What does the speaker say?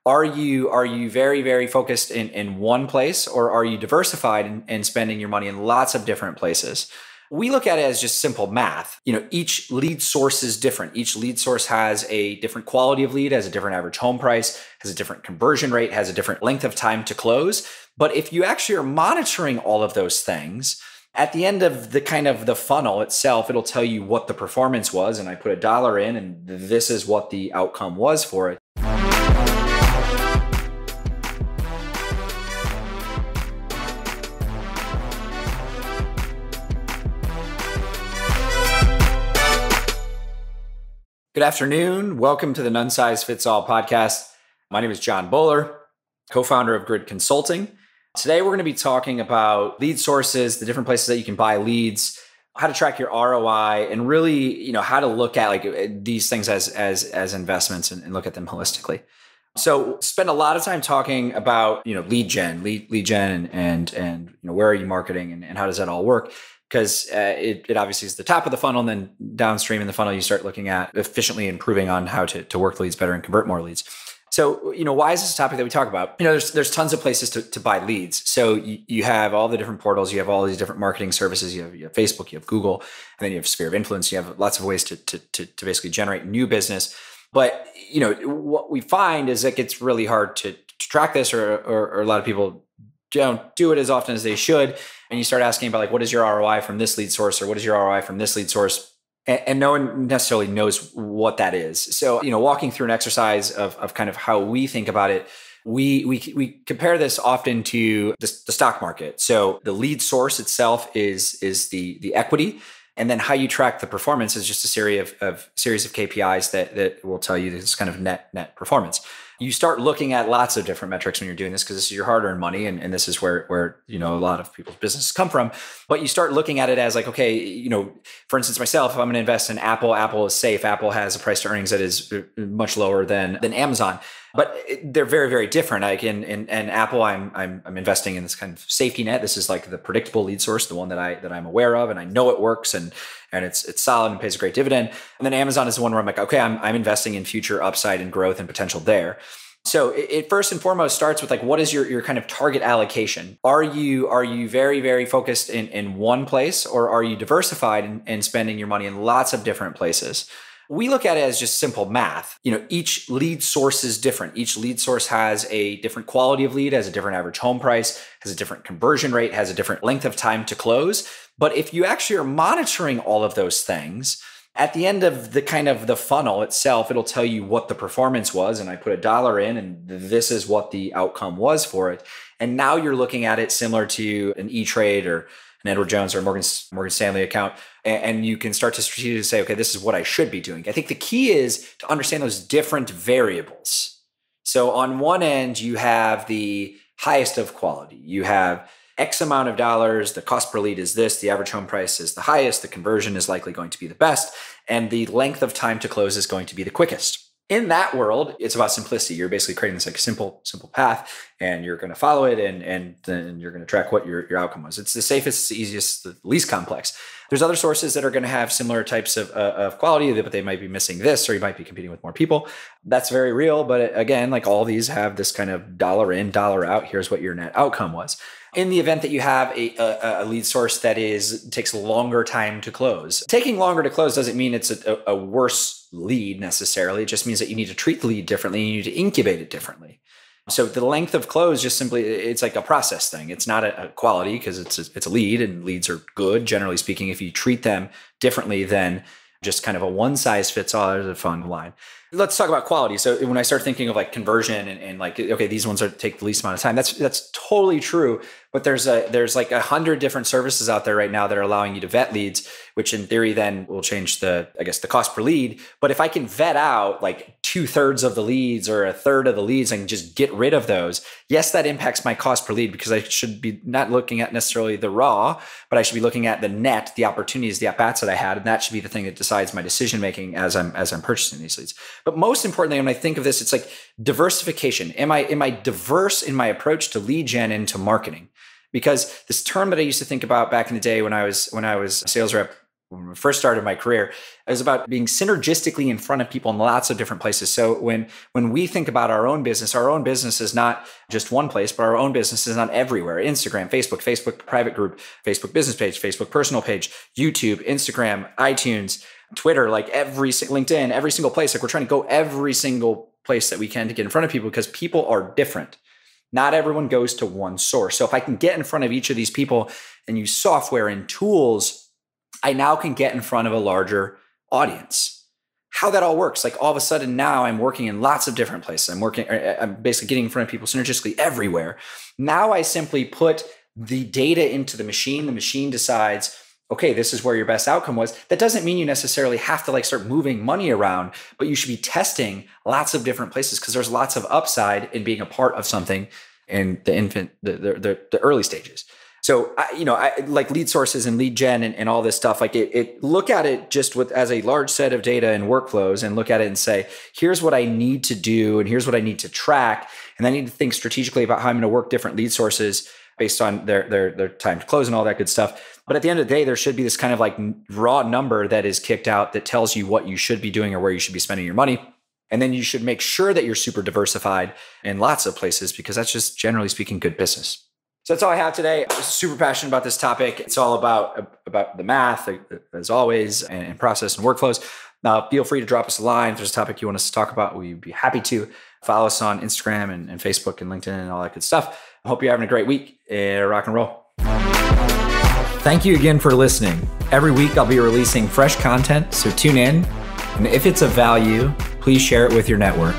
Are you very, very focused in one place, or are you diversified and spending your money in lots of different places? We look at it as just simple math. Each lead source is different. Each lead source has a different quality of lead, has a different average home price, has a different conversion rate, has a different length of time to close. But if you actually are monitoring all of those things, at the end of the funnel itself, it'll tell you what the performance was. And I put $1 in, and this is what the outcome was for it. Good afternoon. Welcome to the None Size Fits All podcast. My name is John Bowler, co-founder of Grid Consulting. Today, we're going to be talking about lead sources, the different places that you can buy leads, how to track your ROI, and really, how to look at these things as investments and look at them holistically. So, spend a lot of time talking about lead gen, and where are you marketing and how does that all work? Because it obviously is the top of the funnel, and then downstream in the funnel, you start looking at efficiently improving on how to work leads better and convert more leads. So, why is this a topic that we talk about? There's tons of places to buy leads. So you have all the different portals, you have all these different marketing services, you have Facebook, you have Google, and then you have Sphere of Influence. You have lots of ways to basically generate new business. But, what we find is that it's really hard to track this, or a lot of people don't do it as often as they should. And you start asking about what is your ROI from this lead source, or what is your ROI from this lead source? And no one necessarily knows what that is. So, walking through an exercise of kind of how we think about it, we compare this often to the stock market. So the lead source itself is the equity. And then how you track the performance is just a series of KPIs that will tell you this kind of net performance. You start looking at lots of different metrics when you're doing this, because this is your hard-earned money, and this is where a lot of people's businesses come from. But you start looking at it as okay, for instance, myself, if I'm going to invest in Apple, Apple is safe. Apple has a price to earnings that is much lower than Amazon. But they're very, very different. Like in Apple, I'm investing in this kind of safety net. This is like the predictable lead source, the one that I'm aware of, and I know it works, and it's solid and pays a great dividend. And then Amazon is the one where I'm like, okay, I'm investing in future upside and growth and potential there. So it first and foremost starts with what is your kind of target allocation? Are you very, very focused in one place, or are you diversified and spending your money in lots of different places? We look at it as just simple math. Each lead source is different. Each lead source has a different quality of lead, has a different average home price, has a different conversion rate, has a different length of time to close. But if you actually are monitoring all of those things, at the end of the funnel itself, it'll tell you what the performance was. And I put $1 in, and this is what the outcome was for it. And now you're looking at it similar to an E-Trade or an Edward Jones or a Morgan Stanley account. And you can start to strategically say, okay, this is what I should be doing. I think the key is to understand those different variables. So on one end, you have the highest of quality. You have X amount of dollars, the cost per lead is this, the average home price is the highest, the conversion is likely going to be the best, and the length of time to close is going to be the quickest. In that world, it's about simplicity. You're basically creating this simple path, and you're going to follow it, and then you're going to track what your outcome was. It's the safest, the easiest, the least complex. There's other sources that are going to have similar types of quality, but they might be missing this, or you might be competing with more people. That's very real. But again, all these have this kind of dollar in, dollar out. Here's what your net outcome was. In the event that you have a lead source that takes a longer time to close, taking longer to close doesn't mean it's a worse lead necessarily. It just means that you need to treat the lead differently, and you need to incubate it differently. So the length of close just simply, it's like a process thing. It's not a quality, because it's a lead, and leads are good, generally speaking, if you treat them differently than just kind of a one size fits all. There's a fun line. Let's talk about quality. So when I start thinking of conversion and okay, these ones take the least amount of time, that's totally true. But there's 100 different services out there right now that are allowing you to vet leads, which in theory then will change the cost per lead. But if I can vet out 2/3 of the leads or 1/3 of the leads and just get rid of those, yes, that impacts my cost per lead, because I should be not looking at necessarily the raw, but I should be looking at the net, the opportunities, the at-bats that I had. And that should be the thing that decides my decision-making as I'm purchasing these leads. But most importantly, when I think of this, it's diversification. Am I diverse in my approach to lead gen and to marketing? Because this term that I used to think about back in the day when I was a sales rep when I first started my career, it was about being synergistically in front of people in lots of different places. So when we think about our own business is not just one place, but our own business is not everywhere. Instagram, Facebook private group, Facebook business page, Facebook personal page, YouTube, Instagram, iTunes, Twitter, like LinkedIn, every single place. Like we're trying to go every single place that we can to get in front of people because people are different. Not everyone goes to one source. So if I can get in front of each of these people and use software and tools, I now can get in front of a larger audience. How that all works, like all of a sudden now I'm working in lots of different places. I'm basically getting in front of people synergistically everywhere. Now I simply put the data into the machine. The machine decides, okay, this is where your best outcome was. That doesn't mean you necessarily have to start moving money around, but you should be testing lots of different places because there's lots of upside in being a part of something in the early stages. So, I like lead sources and lead gen and all this stuff. Like look at it just as a large set of data and workflows, and look at it and say, here's what I need to do, and here's what I need to track, and I need to think strategically about how I'm going to work different lead sources based on their time to close and all that good stuff. But at the end of the day, there should be this kind of raw number that is kicked out that tells you what you should be doing or where you should be spending your money. And then you should make sure that you're super diversified in lots of places because that's just, generally speaking, good business. So that's all I have today. I'm super passionate about this topic. It's all about the math, as always, and process and workflows. Now, feel free to drop us a line. If there's a topic you want us to talk about, we'd be happy to. Follow us on Instagram and Facebook and LinkedIn and all that good stuff. I hope you're having a great week. Rock and roll. Thank you again for listening. Every week I'll be releasing fresh content, so tune in. And if it's of value, please share it with your network.